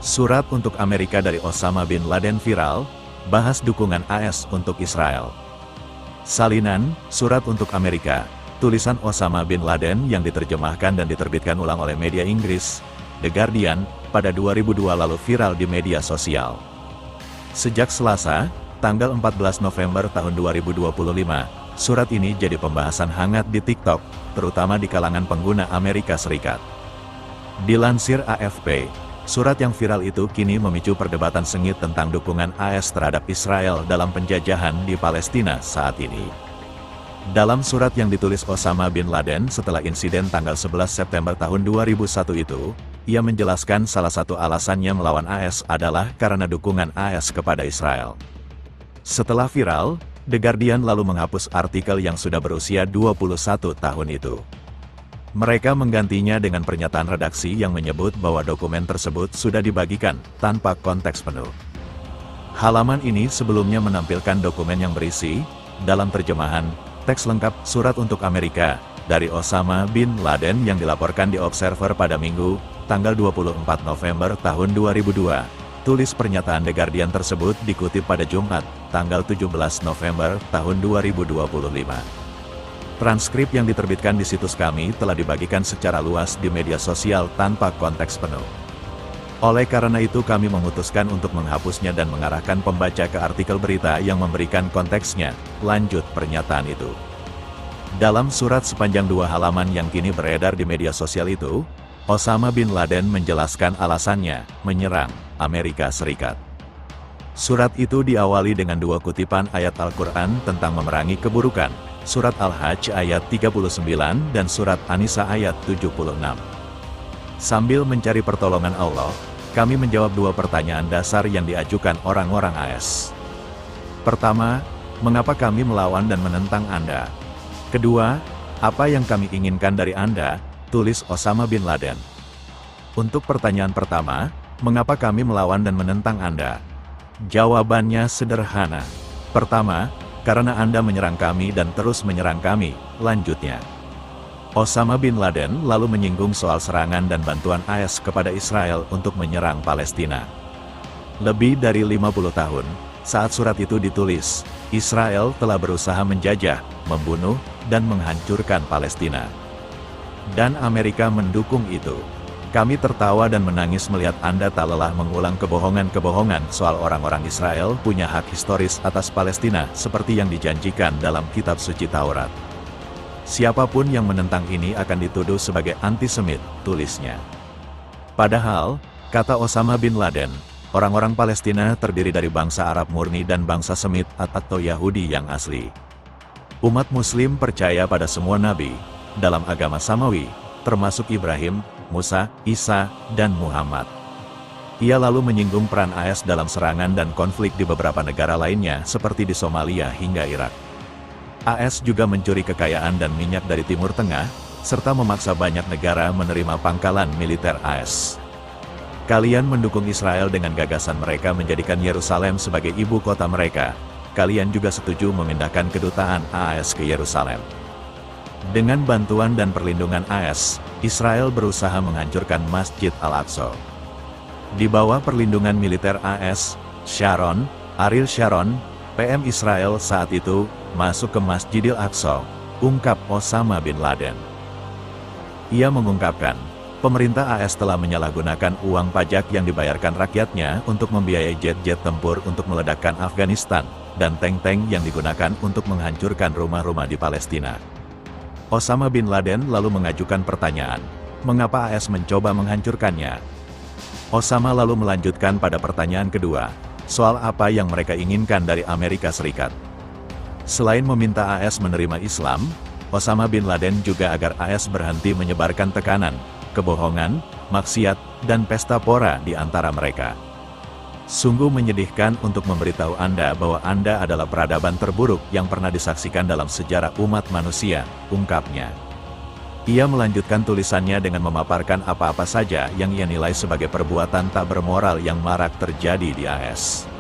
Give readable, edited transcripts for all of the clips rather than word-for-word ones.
Surat untuk Amerika dari Osama bin Laden viral, bahas dukungan AS untuk Israel. Salinan, surat untuk Amerika, tulisan Osama bin Laden yang diterjemahkan dan diterbitkan ulang oleh media Inggris, The Guardian, pada 2002 lalu viral di media sosial. Sejak Selasa, tanggal 14 November tahun 2025, surat ini jadi pembahasan hangat di TikTok, terutama di kalangan pengguna Amerika Serikat. Dilansir AFP, surat yang viral itu kini memicu perdebatan sengit tentang dukungan AS terhadap Israel dalam penjajahan di Palestina saat ini. Dalam surat yang ditulis Osama bin Laden setelah insiden tanggal 11 September tahun 2001 itu, ia menjelaskan salah satu alasannya melawan AS adalah karena dukungan AS kepada Israel. Setelah viral, The Guardian lalu menghapus artikel yang sudah berusia 21 tahun itu. Mereka menggantinya dengan pernyataan redaksi yang menyebut bahwa dokumen tersebut sudah dibagikan tanpa konteks penuh. Halaman ini sebelumnya menampilkan dokumen yang berisi, dalam terjemahan, teks lengkap surat untuk Amerika, dari Osama bin Laden yang dilaporkan di Observer pada Minggu, tanggal 24 November tahun 2002. Tulis pernyataan The Guardian tersebut dikutip pada Jumat, tanggal 17 November tahun 2025. Transkrip yang diterbitkan di situs kami telah dibagikan secara luas di media sosial tanpa konteks penuh. Oleh karena itu kami memutuskan untuk menghapusnya dan mengarahkan pembaca ke artikel berita yang memberikan konteksnya, lanjut pernyataan itu. Dalam surat sepanjang 2 halaman yang kini beredar di media sosial itu, Osama bin Laden menjelaskan alasannya menyerang Amerika Serikat. Surat itu diawali dengan 2 kutipan ayat Al-Quran tentang memerangi keburukan, Surat Al-Hajj ayat 39 dan Surat An-Nisa ayat 76. Sambil mencari pertolongan Allah, kami menjawab 2 pertanyaan dasar yang diajukan orang-orang AS. Pertama, mengapa kami melawan dan menentang Anda? Kedua, apa yang kami inginkan dari Anda? Tulis Osama bin Laden. Untuk pertanyaan pertama, mengapa kami melawan dan menentang Anda? Jawabannya sederhana. Pertama, karena Anda menyerang kami dan terus menyerang kami, lanjutnya. Osama bin Laden lalu menyinggung soal serangan dan bantuan AS kepada Israel untuk menyerang Palestina. Lebih dari 50 tahun, saat surat itu ditulis, Israel telah berusaha menjajah, membunuh, dan menghancurkan Palestina. Dan Amerika mendukung itu. Kami tertawa dan menangis melihat Anda tak lelah mengulang kebohongan-kebohongan soal orang-orang Israel punya hak historis atas Palestina seperti yang dijanjikan dalam kitab suci Taurat. Siapapun yang menentang ini akan dituduh sebagai antisemit, tulisnya. Padahal, kata Osama bin Laden, orang-orang Palestina terdiri dari bangsa Arab murni dan bangsa Semit atau Yahudi yang asli. Umat Muslim percaya pada semua nabi, dalam agama Samawi, termasuk Ibrahim, Musa, Isa, dan Muhammad. Ia lalu menyinggung peran AS dalam serangan dan konflik di beberapa negara lainnya seperti di Somalia hingga Irak. AS juga mencuri kekayaan dan minyak dari Timur Tengah, serta memaksa banyak negara menerima pangkalan militer AS. Kalian mendukung Israel dengan gagasan mereka menjadikan Yerusalem sebagai ibu kota mereka. Kalian juga setuju memindahkan kedutaan AS ke Yerusalem. Dengan bantuan dan perlindungan AS, Israel berusaha menghancurkan Masjid Al-Aqsa. Di bawah perlindungan militer AS, Ariel Sharon, PM Israel saat itu, masuk ke Masjidil Aqsa, ungkap Osama bin Laden. Ia mengungkapkan, pemerintah AS telah menyalahgunakan uang pajak yang dibayarkan rakyatnya untuk membiayai jet-jet tempur untuk meledakkan Afghanistan, dan tank-tank yang digunakan untuk menghancurkan rumah-rumah di Palestina. Osama bin Laden lalu mengajukan pertanyaan, mengapa AS mencoba menghancurkannya? Osama lalu melanjutkan pada pertanyaan kedua, soal apa yang mereka inginkan dari Amerika Serikat. Selain meminta AS menerima Islam, Osama bin Laden juga agar AS berhenti menyebarkan tekanan, kebohongan, maksiat, dan pesta pora di antara mereka. Sungguh menyedihkan untuk memberitahu Anda bahwa Anda adalah peradaban terburuk yang pernah disaksikan dalam sejarah umat manusia, ungkapnya. Ia melanjutkan tulisannya dengan memaparkan apa-apa saja yang ia nilai sebagai perbuatan tak bermoral yang marak terjadi di AS.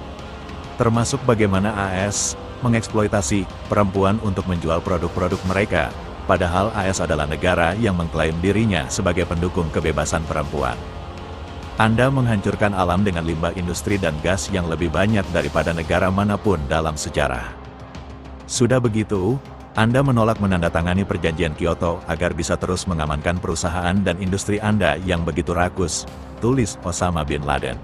Termasuk bagaimana AS mengeksploitasi perempuan untuk menjual produk-produk mereka, padahal AS adalah negara yang mengklaim dirinya sebagai pendukung kebebasan perempuan. Anda menghancurkan alam dengan limbah industri dan gas yang lebih banyak daripada negara manapun dalam sejarah. Sudah begitu, Anda menolak menandatangani perjanjian Kyoto agar bisa terus mengamankan perusahaan dan industri Anda yang begitu rakus, tulis Osama bin Laden.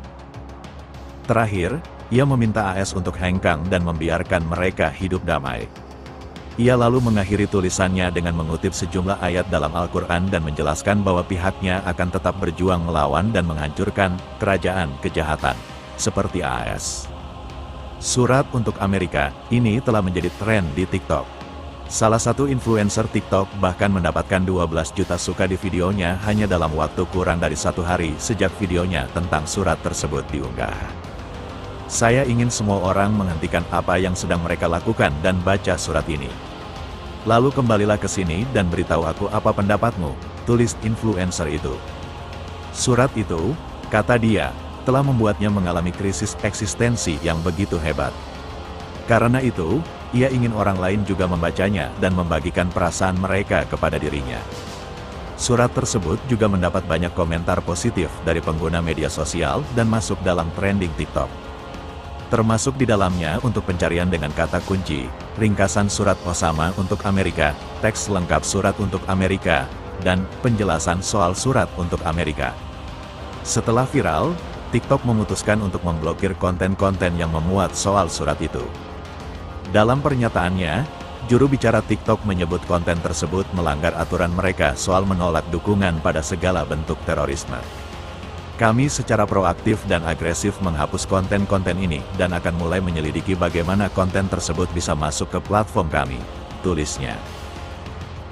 Terakhir, ia meminta AS untuk hengkang dan membiarkan mereka hidup damai. Ia lalu mengakhiri tulisannya dengan mengutip sejumlah ayat dalam Al-Quran dan menjelaskan bahwa pihaknya akan tetap berjuang melawan dan menghancurkan kerajaan kejahatan, seperti AS. Surat untuk Amerika, ini telah menjadi tren di TikTok. Salah satu influencer TikTok bahkan mendapatkan 12 juta suka di videonya hanya dalam waktu kurang dari 1 hari sejak videonya tentang surat tersebut diunggah. Saya ingin semua orang menghentikan apa yang sedang mereka lakukan dan baca surat ini. Lalu kembalilah ke sini dan beritahu aku apa pendapatmu, tulis influencer itu. Surat itu, kata dia, telah membuatnya mengalami krisis eksistensi yang begitu hebat. Karena itu, ia ingin orang lain juga membacanya dan membagikan perasaan mereka kepada dirinya. Surat tersebut juga mendapat banyak komentar positif dari pengguna media sosial dan masuk dalam trending TikTok. Termasuk di dalamnya untuk pencarian dengan kata kunci, ringkasan surat Osama untuk Amerika, teks lengkap surat untuk Amerika, dan penjelasan soal surat untuk Amerika. Setelah viral, TikTok memutuskan untuk memblokir konten-konten yang memuat soal surat itu. Dalam pernyataannya, juru bicara TikTok menyebut konten tersebut melanggar aturan mereka soal menolak dukungan pada segala bentuk terorisme. Kami secara proaktif dan agresif menghapus konten-konten ini dan akan mulai menyelidiki bagaimana konten tersebut bisa masuk ke platform kami, tulisnya.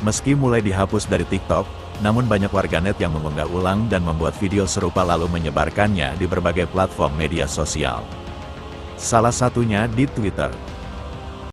Meski mulai dihapus dari TikTok, namun banyak warganet yang mengunggah ulang dan membuat video serupa lalu menyebarkannya di berbagai platform media sosial. Salah satunya di Twitter.